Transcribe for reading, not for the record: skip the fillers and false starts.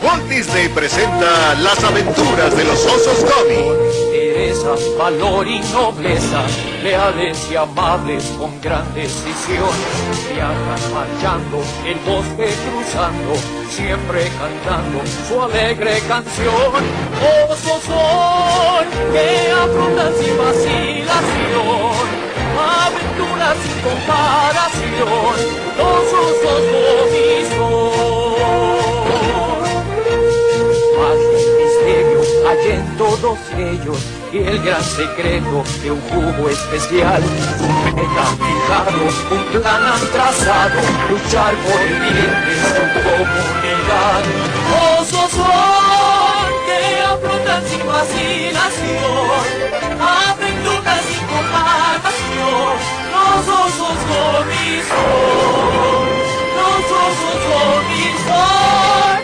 Walt Disney presenta Las aventuras de los osos Gummy. Entereza, valor y nobleza, leales y amables con gran decisión, viajan marchando, el bosque cruzando, siempre cantando su alegre canción. Osos son que afrontan sin vacilación, aventuras sin comparación, los osos Gummy son. Hay en todos ellos y el gran secreto de un jugo especial. Un meta fijado, un plan han trazado, luchar por el bien de su comunidad. Osos son que afrontan sin vacilación, aventuras sin comparación. Los osos Gummy son, los osos Gummy son.